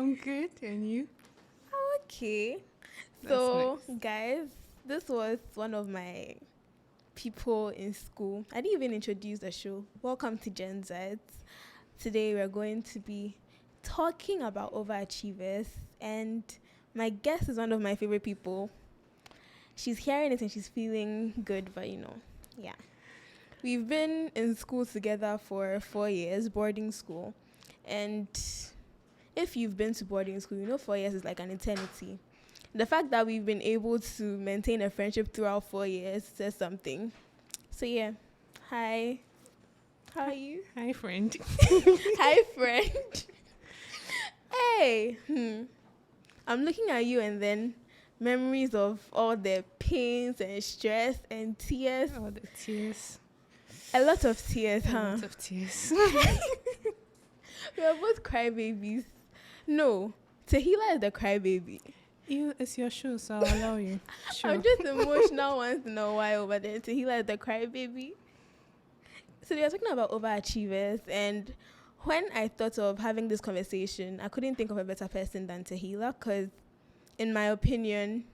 I'm good, and you? Okay. That's So, nice. guys, this was one of my people in school. I didn't even introduce the show. Welcome to Gen Z. Today, we're going to be talking about overachievers, and my guest is one of my favorite people. She's hearing it and she's feeling good, but yeah. We've been in school together for 4 years, boarding school. And if you've been to boarding school, 4 years is like an eternity. The fact that we've been able to maintain a friendship throughout 4 years says something. So yeah, hi. How are you? Hi, friend. Hi, friend. Hey. I'm looking at you and then memories of all the pains and stress and tears. Oh, the tears. A lot of tears, A huh? lot of tears. We are both crybabies. No, Tehilla is the crybaby. It's your show, so I'll allow you. Sure. I'm just emotional once in a while, but then Tehilla is the crybaby. So we are talking about overachievers, and when I thought of having this conversation, I couldn't think of a better person than Tehilla, because in my opinion,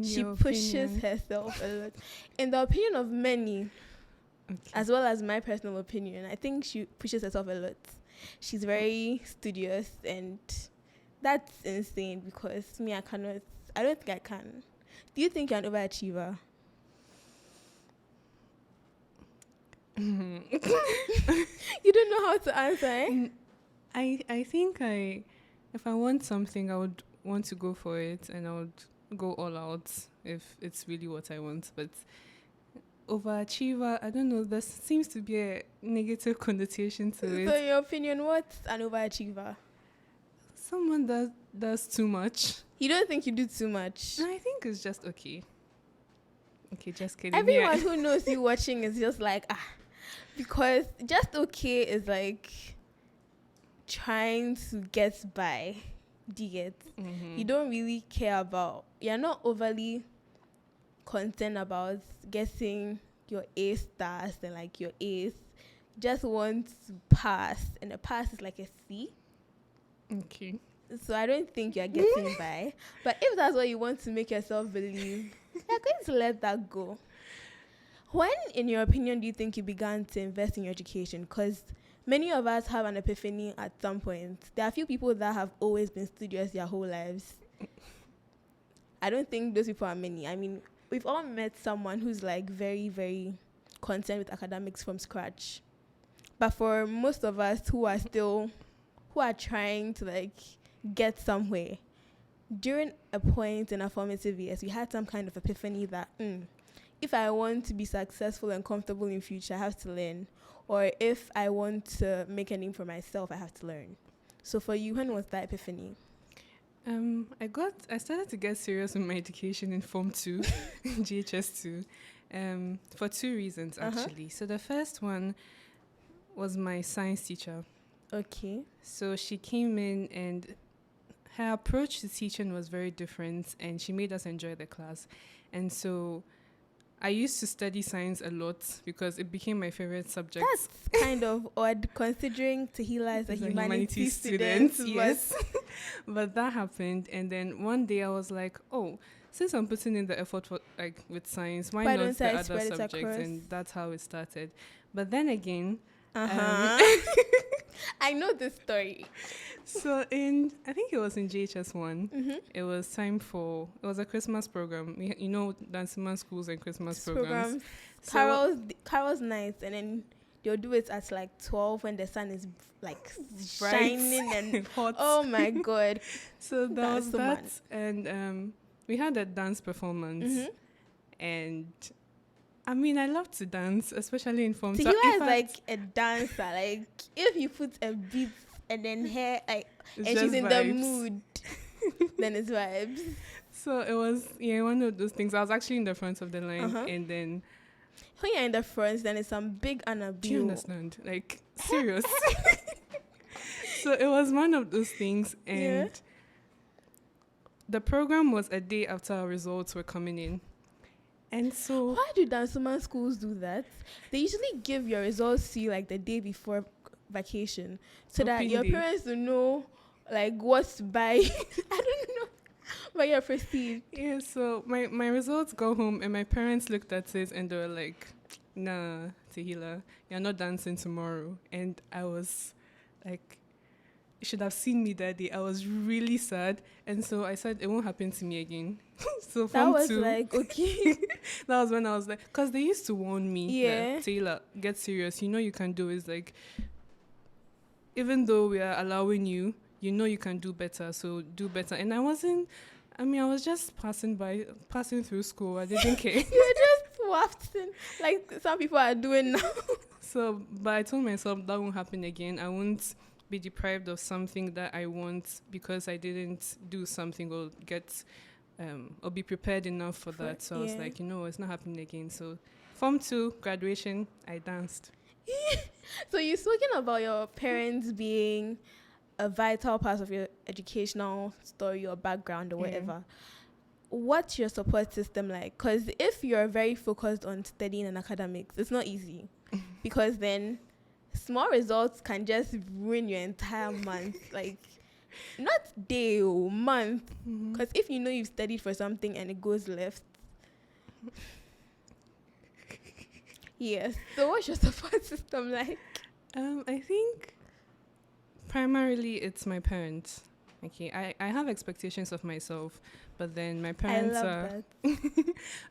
she pushes herself a lot. In the opinion of many, as well as my personal opinion, I think she pushes herself a lot. She's very studious, and that's insane because me, I don't think I can. Do you think you're an overachiever? You don't know how to answer, eh? I think if I want something, I would want to go for it, and I would go all out if it's really what I want. But overachiever, I don't know, there seems to be a negative connotation to So it. in your opinion, what's an overachiever? Someone that does too much. You don't think you do too much? No, I think it's just okay. Okay, just kidding. Everyone who knows you watching is just like, because just okay is like trying to get by. Do you get? Mm-hmm. You don't really care about, you're not overly concerned about getting your A stars and like your A's. Just want to pass, and the pass is like a C. Okay. So I don't think you're getting by. But if that's what you want to make yourself believe, you're going to let that go. When, in your opinion, do you think you began to invest in your education? Because many of us have an epiphany at some point. There are a few people that have always been studious their whole lives. I don't think those people are many. I mean, we've all met someone who's like very, very concerned with academics from scratch. But for most of us who are trying to like get somewhere, during a point in our formative years, we had some kind of epiphany that if I want to be successful and comfortable in future, I have to learn. Or if I want to make a name for myself, I have to learn. So for you, when was that epiphany? I started to get serious with my education in Form 2, GHS 2, for 2 reasons actually. So the first one was my science teacher. Okay. So she came in and her approach to teaching was very different, and she made us enjoy the class. And so I used to study science a lot because it became my favorite subject. That's kind of odd considering Tehilla is a humanities student. Yes. But that happened, and then one day I was like, oh, since I'm putting in the effort for like with science, why not the other subjects? And that's how it started. But then again, I know this story. So I think it was in GHS1, it was a Christmas program. Dancing schools and Christmas programs. Carol's nights, and then they'll do it at like 12 when the sun is like bright, shining and hot. Oh my God. So that was that. And we had a dance performance. And I mean, I love to dance, especially in Form 2. Tehilla is like a dancer. Like, if you put a beat and then hair, like, and she's in the mood, then it's vibes. So it was, one of those things. I was actually in the front of the line, and then when you're in the front, then it's some big Annabelle. Do you understand? Like, serious. So it was one of those things, and the program was a day after our results were coming in. And so why do Dansuman schools do that? They usually give your results to you like the day before vacation, so that your parents will know like what to buy. I don't know. But yeah, proceed. Yeah, so my results go home and my parents looked at it and they were like, nah, Tehilla, you're not dancing tomorrow. And I was like, you should have seen me that day. I was really sad. And so I said, it won't happen to me again. So That from was two, like, okay. that was when I was like, because they used to warn me, Yeah. that, Tehilla, get serious. You know you can do is like, even though we are allowing you, you know you can do better. So do better. And I was just passing through school. I didn't care. You were just wafting like some people are doing now. So, but I told myself that won't happen again. I won't be deprived of something that I want because I didn't do something or get or be prepared enough for that. So I was like, it's not happening again. So Form 2, graduation, I danced. So you're speaking about your parents being a vital part of your educational story or background or whatever. What's your support system like? Because if you're very focused on studying and academics, it's not easy. Because then small results can just ruin your entire month. Like, not day or month. Because if you know you've studied for something and it goes left. Yes. So what's your support system like? I think primarily it's my parents. Okay, I have expectations of myself, but then my parents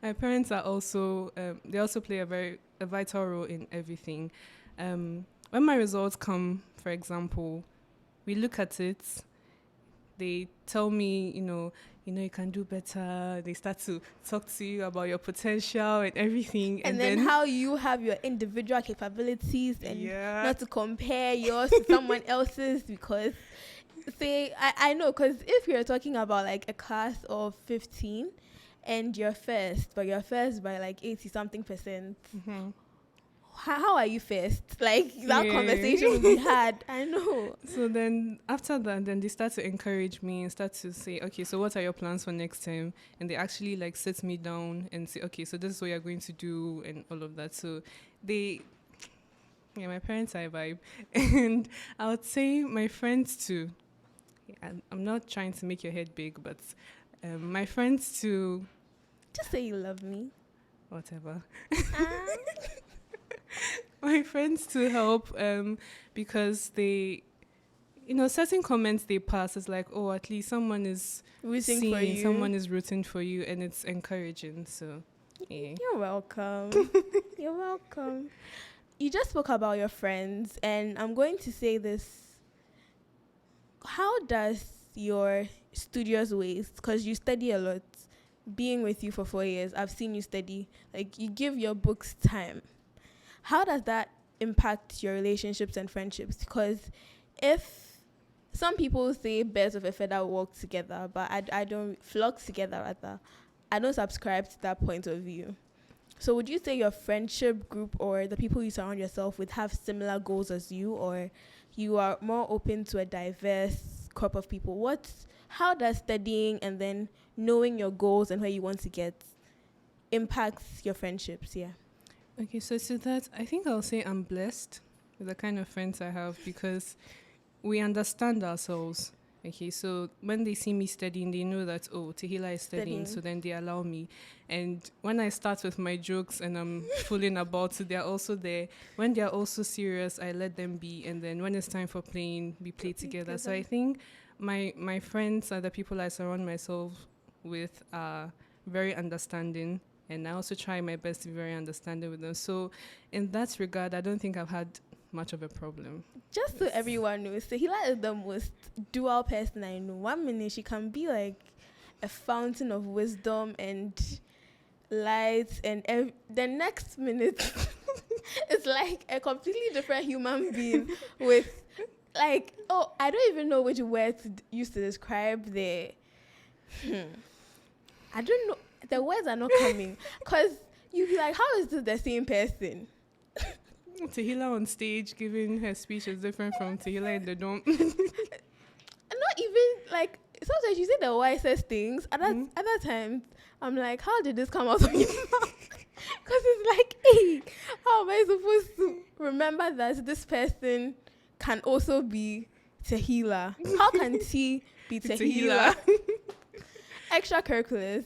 my parents are also they also play a vital role in everything. When my results come, for example, we look at it, they tell me, you can do better. They start to talk to you about your potential and everything. And then how you have your individual capabilities and not to compare yours to someone else's because, I know, because if you're talking about like a class of 15 and you're first by like 80-something%, how are you first? Like, that conversation we had, I know. So then after that, then they start to encourage me and start to say, okay, so what are your plans for next time? And they actually like sit me down and say, okay, so this is what you're going to do and all of that. So my parents are a vibe. And I would say my friends too. I'm not trying to make your head big, but my friends too. Just say you love me. Whatever. My friends to help because they, certain comments they pass is like, oh, at least someone is rooting for you. Someone is rooting for you, and it's encouraging. So, yeah. You're welcome. You're welcome. You just spoke about your friends, and I'm going to say this. How does your studious ways, because you study a lot, being with you for 4 years, I've seen you study, like you give your books time. How does that impact your relationships and friendships? Because if some people say birds of a feather walk together, but I don't, flock together rather. I don't subscribe to that point of view. So would you say your friendship group or the people you surround yourself with have similar goals as you, or you are more open to a diverse crop of people? How does studying and then knowing your goals and where you want to get impacts your friendships? Yeah. Okay, so to that, I think I'll say I'm blessed with the kind of friends I have because we understand ourselves. Okay, so when they see me studying, they know that, oh, Tehilla is studying, so then they allow me. And when I start with my jokes and I'm fooling about it, they're also there. When they're also serious, I let them be. And then when it's time for playing, we play together. So I think my friends are the people I surround myself with are very understanding. And I also try my best to be very understanding with them. So in that regard, I don't think I've had much of a problem. Just so everyone knows, Tehilla is the most dual person I know. 1 minute she can be like a fountain of wisdom and light, and the next minute it's like a completely different human being with like, oh, I don't even know which word to use to describe the I don't know. The words are not coming because you be like, how is this the same person? Tehilla on stage giving her speech is different from Tehilla in the dorm. Not even like, sometimes you say the wisest things. Other times, I'm like, how did this come out of your mouth? Because it's like, hey, how am I supposed to remember that this person can also be Tehilla. How can tea be Tehilla? Extracurriculars.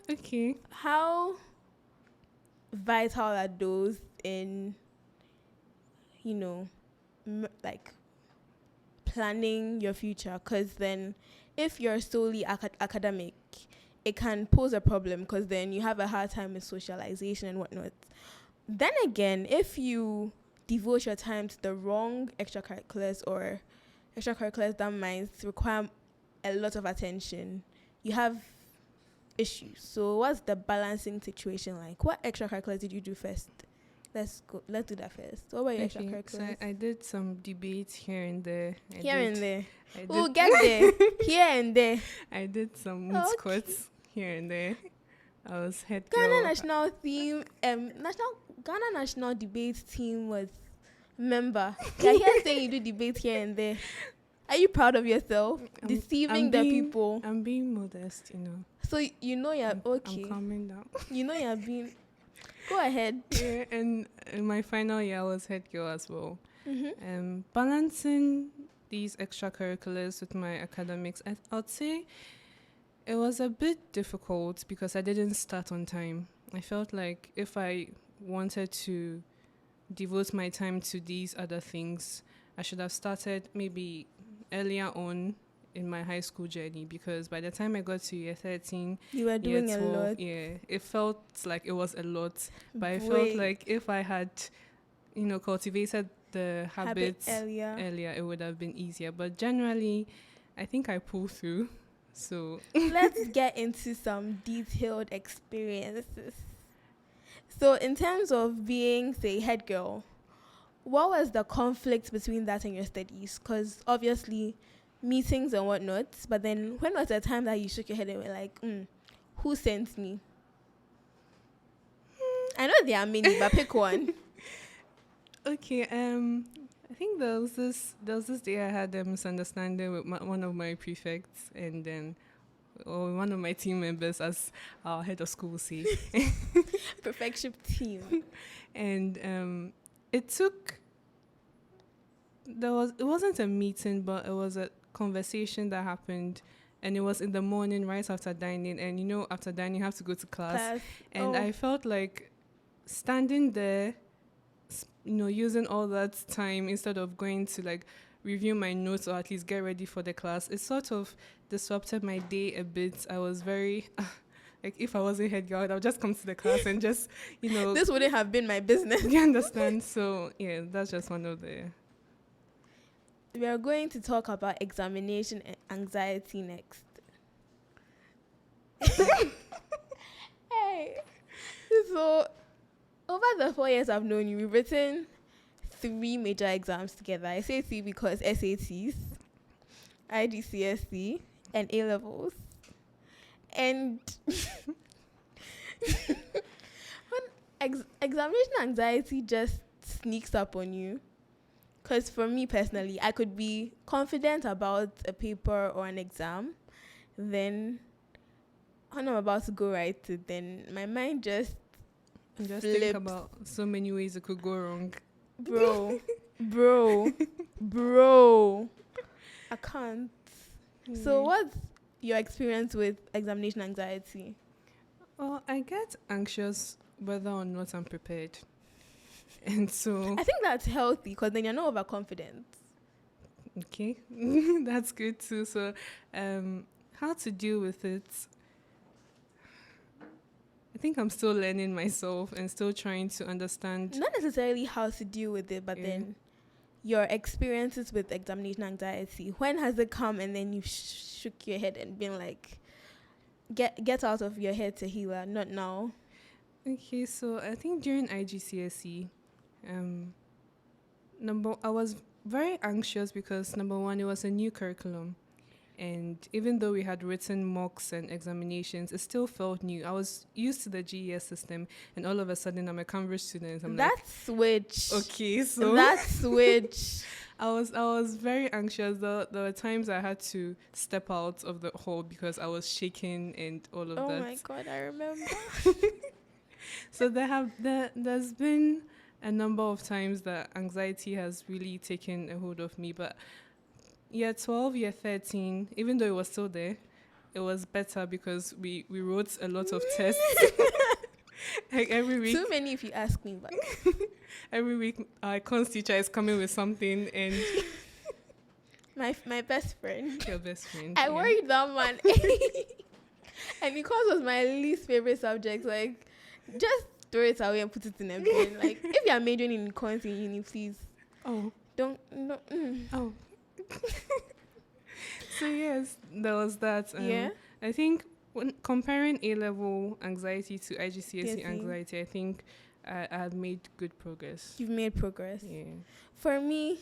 Okay. How vital are those in, like planning your future? Because then if you're solely academic, it can pose a problem because then you have a hard time with socialization and whatnot. Then again, if you devote your time to the wrong extracurriculars or extracurriculars that might require a lot of attention, you have issues. So what's the balancing situation like? What extracurriculars did you do first? Let's do that first. What were your extracurriculars? So I did some debates here and there. We'll get there. Here and there. I did some mood squats here and there. I was head girl. Ghana national theme, Ghana national debate team was member. You're here saying you do debate here and there. Are you proud of yourself? Deceiving the people. I'm being modest, So you're okay. I'm calming down. You're being. Go ahead. Yeah, and in my final year, I was head girl as well. Mm-hmm. Balancing these extracurriculars with my academics, I'd say it was a bit difficult because I didn't start on time. I felt like if I wanted to devote my time to these other things, I should have started maybe earlier on in my high school journey, because by the time I got to year 13, you were doing year 12, a lot. Yeah, it felt like it was a lot. But I felt like if I had, cultivated the habits earlier, it would have been easier. But generally, I think I pulled through. So let's get into some detailed experiences. So in terms of being, say, head girl, what was the conflict between that and your studies? Because obviously meetings and whatnot, but then when was the time that you shook your head and were like, who sent me? I know there are many, but pick one. Okay, I think there was this day I had a misunderstanding with one of my prefects, and then one of my team members, as our head of school say. Perfection team. And it wasn't a meeting, but it was a conversation that happened, and it was in the morning right after dining, and after dining you have to go to class. And I felt like standing there, using all that time instead of going to like review my notes or at least get ready for the class, it sort of disrupted my day a bit. I was very like, if I wasn't head girl, I would just come to the class and just this wouldn't have been my business. You understand? So yeah, that's just one of the. We are going to talk about examination anxiety next. Hey, so over the 4 years I've known you, we've written 3 major exams together. I say 3 because SATs, IGCSE, and A-levels. And when examination anxiety just sneaks up on you, because for me personally, I could be confident about a paper or an exam, then when I'm about to go write it, then my mind just flips. Think about so many ways it could go wrong. Bro. I can't. So what's your experience with examination anxiety? Well, I get anxious whether or not I'm prepared. And so I think that's healthy because then you're not overconfident. Okay, that's good too. So how to deal with it? I think I'm still learning myself and still trying to understand. Not necessarily how to deal with it, but then your experiences with examination anxiety. When has it come and then you shook your head and been like, get out of your head, Tehilla, not now? Okay, so I think during IGCSE, I was very anxious because number one, it was a new curriculum. And even though we had written mocks and examinations, it still felt new. I was used to the GES system, and all of a sudden I'm a Cambridge student. Switch. Okay, so that switch. I was very anxious. There were times I had to step out of the hall because I was shaking and all of that. Oh my God, I remember. So there's been a number of times that anxiety has really taken a hold of me. But year 12, year 13, even though it was still there, it was better because we wrote a lot of tests. Like every week. Too many if you ask me, but Every week, our cons teacher is coming with something, and my best friend. your best friend. I worried that man. And because was my least favorite subject, like, just throw it away and put it in a bin. Like, if you are majoring in cons in uni, please Oh, don't. No, oh. So yes, there was that. Yeah. I think when comparing A-level anxiety to IGCSE anxiety, I think I had made good progress. You've made progress. Yeah. For me,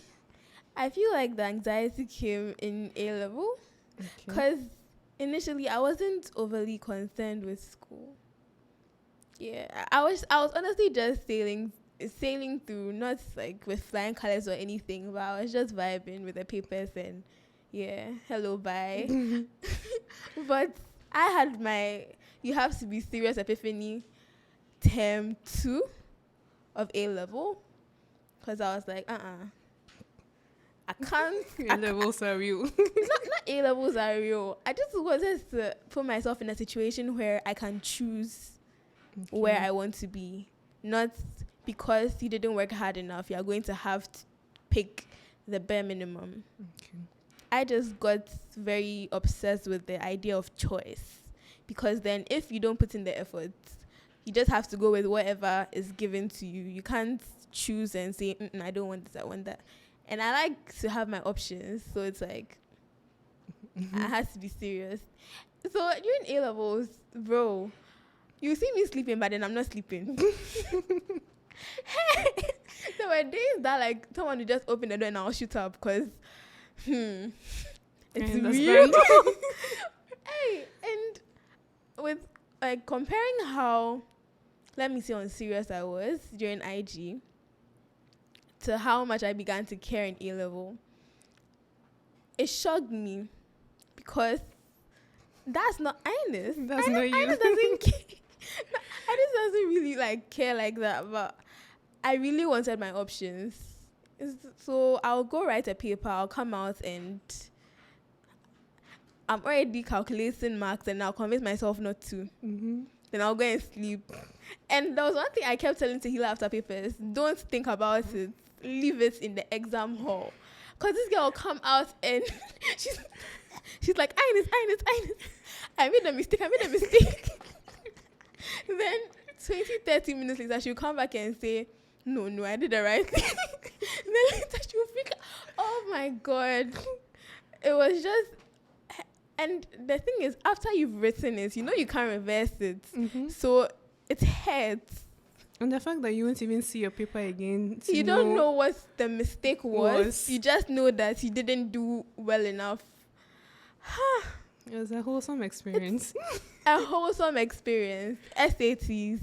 I feel like the anxiety came in A-level because initially I wasn't overly concerned with school. Yeah, I was honestly just sailing through, not like with flying colors or anything, but I was just vibing with the papers and hello, bye. But I had my you have to be serious epiphany term 2 of A-level because I was like, I can't. A-levels are real. Not A-levels are real. I just wanted to put myself in a situation where I can choose where I want to be. Not because you didn't work hard enough, you're going to have to pick the bare minimum. Okay. I just got very obsessed with the idea of choice. Because then if you don't put in the effort, you just have to go with whatever is given to you. You can't choose and say, I don't want this, I want that. And I like to have my options. So it's like, I had to be serious. So during A-levels, bro, you see me sleeping, but then I'm not sleeping. There were days that like someone would just open the door and I'll shoot up because, it's real. Hey, and with like comparing how, let me see how serious I was during IG to how much I began to care in A-level, it shocked me because that's not Ines. That's not you. Ines doesn't care. Ines doesn't really like care like that, but I really wanted my options. So I'll go write a paper, I'll come out and I'm already calculating marks and I'll convince myself not to. Then I'll go and sleep. And there was one thing I kept telling Tehilla after papers, don't think about it. Leave it in the exam hall. Because this girl will come out and she's like, Ines. I made a mistake. Then 20-30 minutes later, she'll come back and say, no, I did the right thing. Then later she'll figure, oh my God. It was just, and the thing is, after you've written it, you can't reverse it. So it hurts. And the fact that you won't even see your paper again. You don't know what the mistake was. You just know that you didn't do well enough. It was a wholesome experience. A wholesome experience. SATs.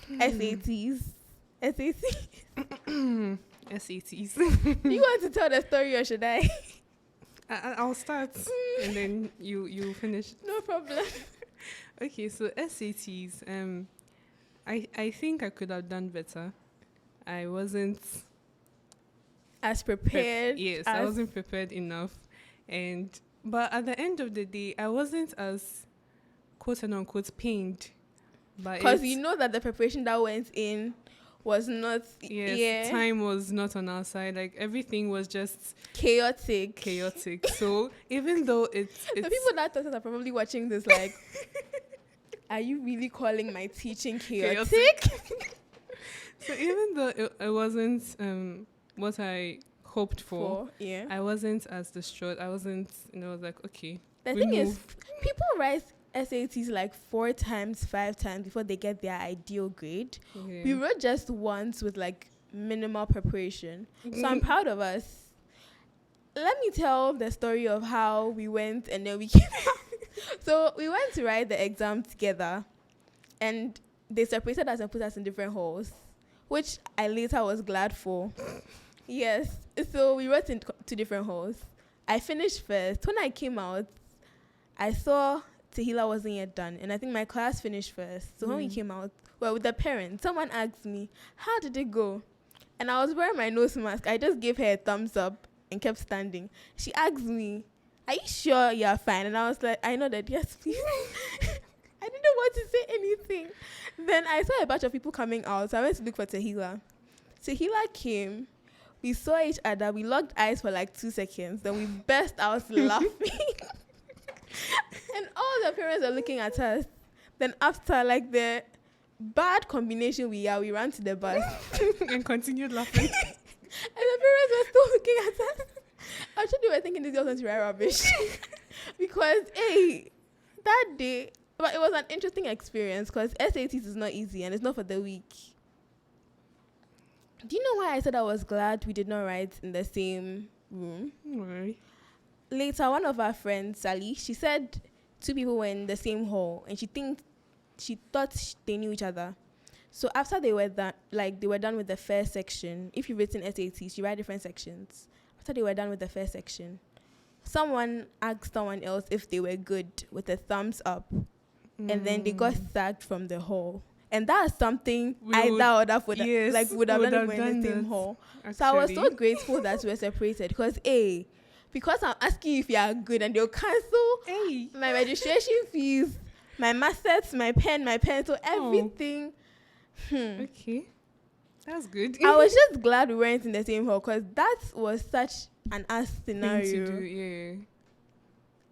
SATs. You want to tell the story or should I? I'll start and then you finish. No problem. Okay, so SATs. I think I could have done better. I wasn't as prepared. I wasn't prepared enough, but at the end of the day, I wasn't as quote unquote pained. Because you know that the preparation that went in was not. Time was not on our side. Like everything was just chaotic. So even though it's the people that thought are probably watching this like. Are you really calling my teaching chaotic? So even though it wasn't what I hoped for, I wasn't as distraught. I wasn't, I was like, okay. The thing is, people write SATs like 4 times, 5 times before they get their ideal grade. Yeah. We wrote just once with like minimal preparation. So I'm proud of us. Let me tell the story of how we went and then we came out. So we went to write the exam together and they separated us and put us in different halls, which I later was glad for. Yes. So we wrote in 2 different halls. I finished first. When I came out, I saw Tehilla wasn't yet done. And I think my class finished first. So when we came out, well, with the parents, someone asked me, how did it go? And I was wearing my nose mask. I just gave her a thumbs up and kept standing. She asked me, are you sure you're fine? And I was like, I know that, yes, please. I didn't want to say anything. Then I saw a bunch of people coming out, so I went to look for Tehilla. Tehilla came. We saw each other. We locked eyes for like 2 seconds. Then we burst out laughing. And all the parents are looking at us. Then after like the bad combination we ran to the bus. And continued laughing. And the parents were still looking at us. Actually, they were thinking this girl was very rubbish. Because, hey, that day, but it was an interesting experience because SATs is not easy and it's not for the weak. Do you know why I said I was glad we did not write in the same room? Right. Later, one of our friends, Sally, she said 2 people were in the same hall and she thought they knew each other. So after they were done with the first section, if you've written SATs, you write different sections. After they were done with the first section, someone asked someone else if they were good with a thumbs up. And then they got sacked from the hall. And that's something would have done if we were in the same hall. Actually. So I was so grateful that we were separated because I'm asking you if you are good and they'll cancel my registration fees, my maths, my pen, my pencil, everything. Okay. That's good. I was just glad we weren't in the same hall because that was such an ass scenario. Thing to do, yeah.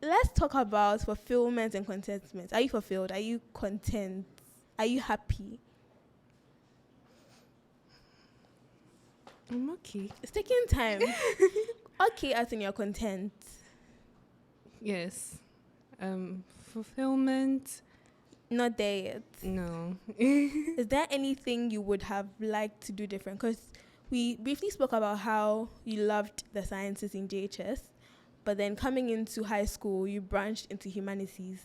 Let's talk about fulfillment and contentment. Are you fulfilled? Are you content? Are you happy? I'm okay. It's taking time. Okay, as in you're content. Yes. Fulfillment. Not there yet. No. Is there anything you would have liked to do different? Because we briefly spoke about how you loved the sciences in JHS. But then coming into high school, you branched into humanities.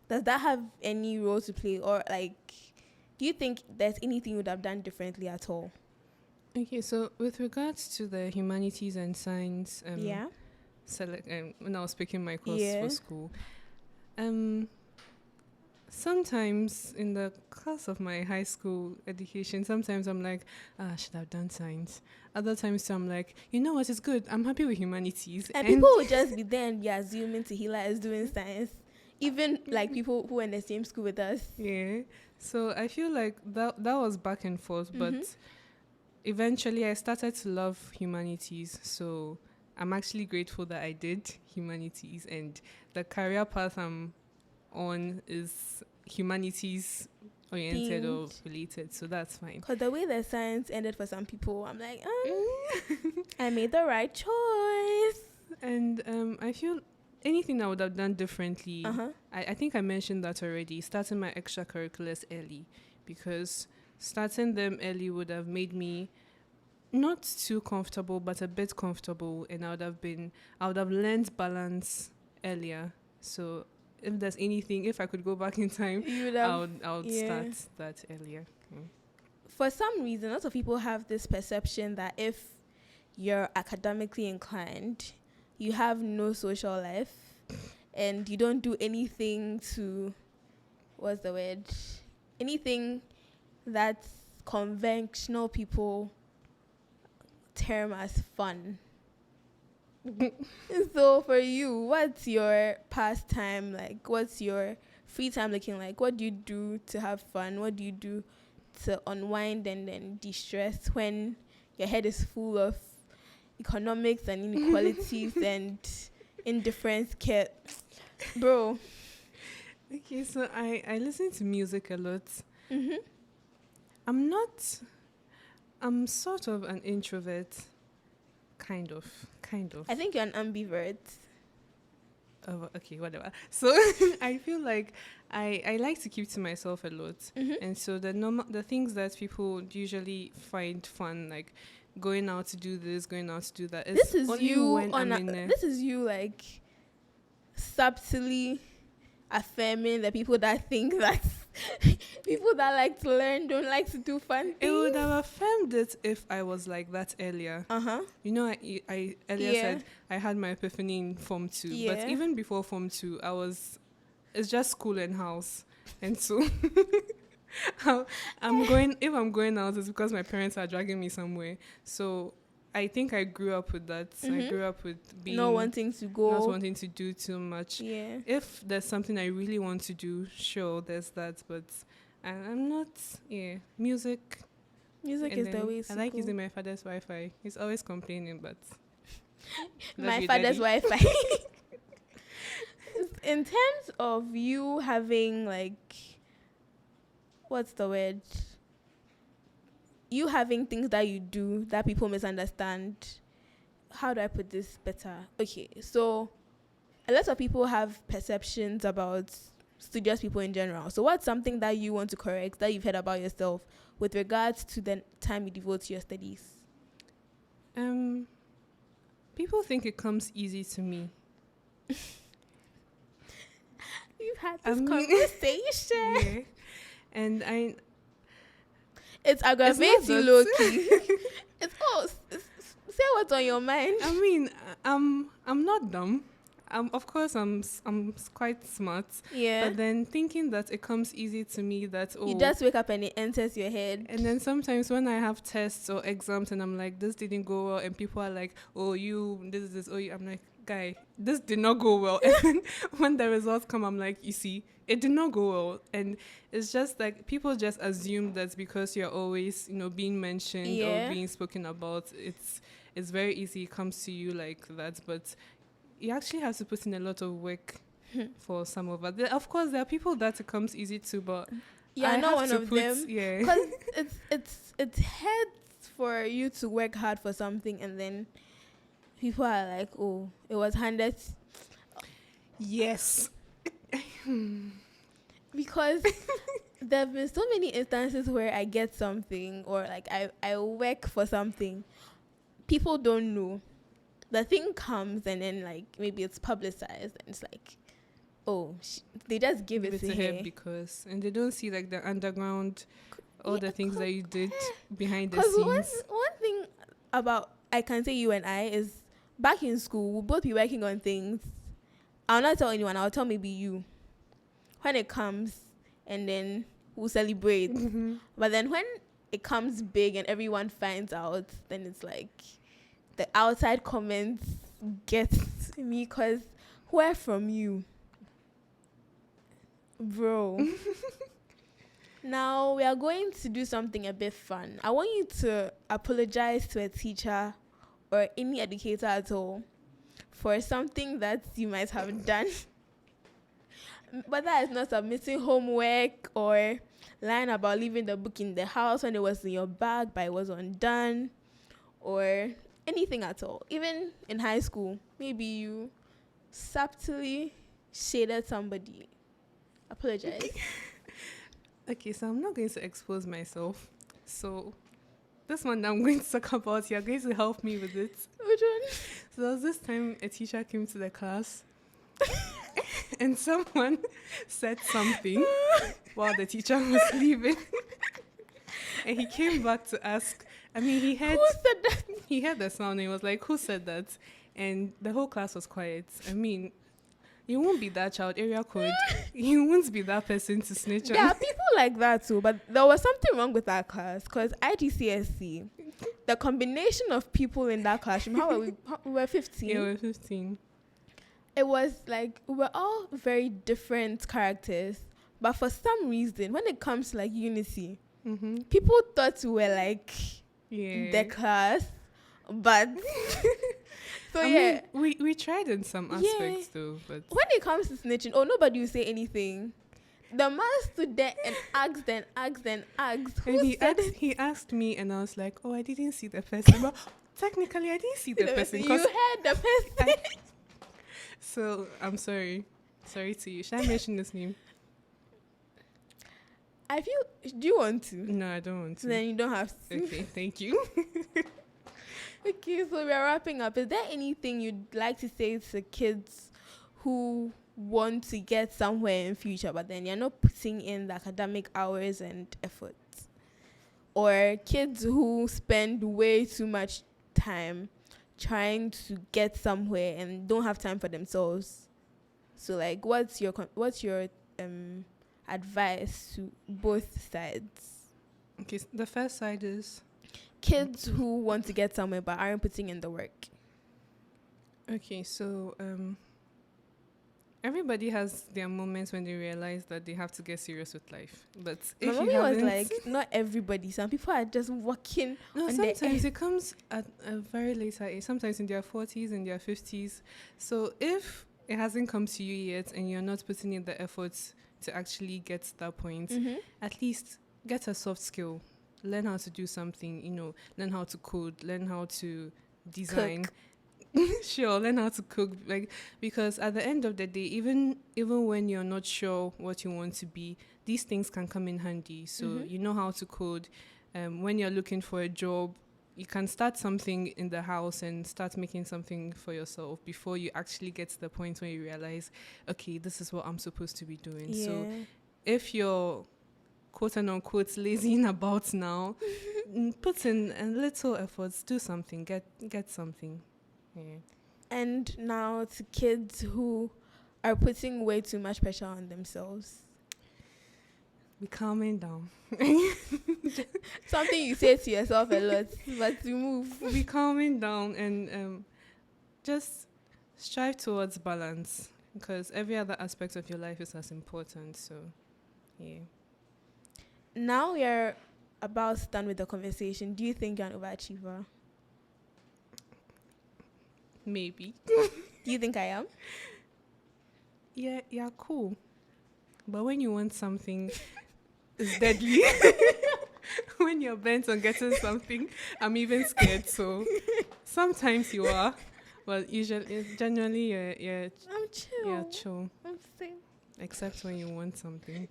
Does that have any role to play? Or do you think there's anything you would have done differently at all? Okay, so with regards to the humanities and science, when I was picking my course for school, sometimes in the course of my high school education, sometimes I'm like, I should have done science. Other times I'm like, you know what, it's good. I'm happy with humanities. And people would just be there and be assuming Tehilla is doing science. Even like people who are in the same school with us. Yeah. So I feel like that was back and forth, but eventually I started to love humanities. So I'm actually grateful that I did humanities, and the career path I'm on is humanities oriented or related, so that's fine. Because the way the science ended for some people, I'm like, I made the right choice. And I feel anything I would have done differently, I think I mentioned that already, starting my extracurriculars early, because starting them early would have made me not too comfortable, but a bit comfortable, and I would have learned balance earlier. So if there's anything, if I could go back in time, I would start that earlier. For some reason, lots of people have this perception that if you're academically inclined, you have no social life and you don't do anything to, anything that conventional people term as fun. So for you, what's your pastime like? What's your free time looking like? What do you do to have fun? What do you do to unwind and then de-stress when your head is full of economics and inequalities and indifference? Bro. Okay, so I listen to music a lot. I'm sort of an introvert. Kind of. I think you're an ambivert. Oh, okay, whatever. So I feel like I like to keep to myself a lot. And so the things that people usually find fun, like going out to do this, going out to do that. This is you like subtly affirming the people that think that people that like to learn don't like to do fun things. It would have affirmed it if I was like that earlier. You know, I earlier said I had my epiphany in Form 2. But even before Form 2, it's just school and house. And so I'm going. If I'm going out, it's because my parents are dragging me somewhere. So I think I grew up with that. I Mm-hmm. grew up with Not being wanting to not go. wanting to do too much. Yeah. If there's something I really want to do, sure, there's that. But I'm not. Yeah, music. Music And is the then way I to like go. using my father's Wi-Fi. He's always complaining, but love My you, father's daddy. Wi-Fi. In terms of you having like, what's the word? You having things that you do that people misunderstand. How do I put this better? Okay, so a lot of people have perceptions about studious people in general. So what's something that you want to correct that you've heard about yourself with regards to the time you devote to your studies? People think it comes easy to me. We've had I this mean, conversation. yeah, and It's aggravating, that- low key. Say what's on your mind. I mean, I'm not dumb. Of course, I'm quite smart. Yeah. But then thinking that it comes easy to me, that You just wake up and it enters your head. and then sometimes when I have tests or exams and I'm like, this didn't go well, and people are like, oh, I'm like, guy, this did not go well. And then when the results come, I'm like, you see, it did not go well. And it's just like people just assume that because you're always, being mentioned Yeah. or being spoken about, it's very easy, it comes to you like that. But you actually have to put in a lot of work for some of us. Of course, there are people that it comes easy to, but You're I not have one to of put, them. yeah. Because it's heads for you to work hard for something, and then people are like, oh, it was handed. Yes. Because there have been so many instances where I get something or like I work for something. People don't know. The thing comes and then like maybe it's publicized and it's like, oh, they just give it to her. Because and they don't see like the underground, all Yeah, the things that you did behind the Because scenes. one thing about I can say you and I is back in school we'll both be working on things. I'll not tell anyone. I'll tell maybe you when it comes, and then we'll celebrate. Mm-hmm. But then when it comes big and everyone finds out, then it's like the outside comments get me because where from you, bro? Now we are going to do something a bit fun. I want you to apologize to a teacher or any educator at all for something that you might have done. But that is not submitting homework or lying about leaving the book in the house when it was in your bag but it was undone, or anything at all. Even in high school, maybe you subtly shaded somebody. Apologize. Okay, so I'm not going to expose myself. So this one that I'm going to talk about, you're going to help me with it. Which one? So there was this time a teacher came to the class and someone said something while the teacher was leaving. And he came back to ask, he heard Who said that? he heard the sound and he was like, who said that? And the whole class was quiet. You won't be that child, area code. You won't be that person to snitch There on. are people like that too, but there was something wrong with our class because IGCSE, the combination of people in that classroom, we were 15. Yeah, we were 15. It was like we were all very different characters, but for some reason, when it comes to like unity, Mm-hmm. people thought we were like Yeah. the class, but so I mean, we tried in some Yeah. aspects though, but when it comes to snitching, nobody will say anything. The man stood there and asked and asked and asked. and Who said it? he asked me and I was like, oh, I didn't see the person. But technically I didn't see the person. You 'Cause heard the person. so I'm sorry. Sorry to you. Should I mention this name? I feel. Do you want to? No, I don't want to. Then you don't have to. Okay, thank you. Okay, so we are wrapping up. Is there anything you'd like to say to kids who want to get somewhere in future, but then you're not putting in the academic hours and efforts? Or kids who spend way too much time trying to get somewhere and don't have time for themselves? So like, what's your advice to both sides? Okay, the first side is Kids who want to get somewhere but aren't putting in the work. okay. So everybody has their moments when they realize that they have to get serious with life. But My if you mommy was haven't, like, not everybody. Some people are just walking no, on sometimes it comes at a very later age. Sometimes in their 40s, in their 50s. So if it hasn't come to you yet, and you're not putting in the efforts to actually get to that point, at least get a soft skill. Learn how to do something, learn how to code, learn how to design. Sure, learn how to cook. Like, because at the end of the day, even when you're not sure what you want to be, these things can come in handy. So you know how to code. When you're looking for a job, you can start something in the house and start making something for yourself before you actually get to the point where you realize, okay, this is what I'm supposed to be doing. Yeah. So if you're quote unquote lazying about now, put in a little efforts, do something, get something. Yeah. And now to kids who are putting way too much pressure on themselves. Be calming down. Something you say to yourself a lot, but you move. Be calming down and just strive towards balance, because every other aspect of your life is as important. So, yeah. Now we are about done with the conversation. Do you think you're an overachiever? Maybe. Do you think I am? Yeah, cool. But when you want something, it's deadly. When you're bent on getting something, I'm even scared. So sometimes you are, but generally, you're I'm chill. you're chill. I'm safe. Except when you want something.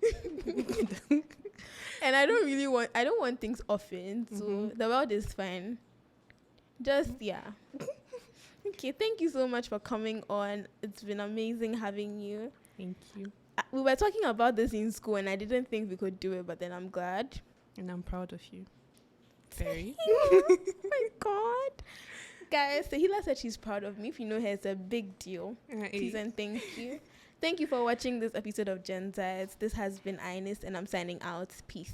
And I don't want things often. So the world is fine. Just, yeah. Okay, thank you so much for coming on. It's been amazing having you. Thank you. We were talking about this in school and I didn't think we could do it, but then I'm glad. And I'm proud of you. Very. Oh my God. Guys, Tehilla said she's proud of me. If you know her, it's a big deal. Please and thank you. Thank you for watching this episode of Gen Z. This has been Ines and I'm signing out. Peace.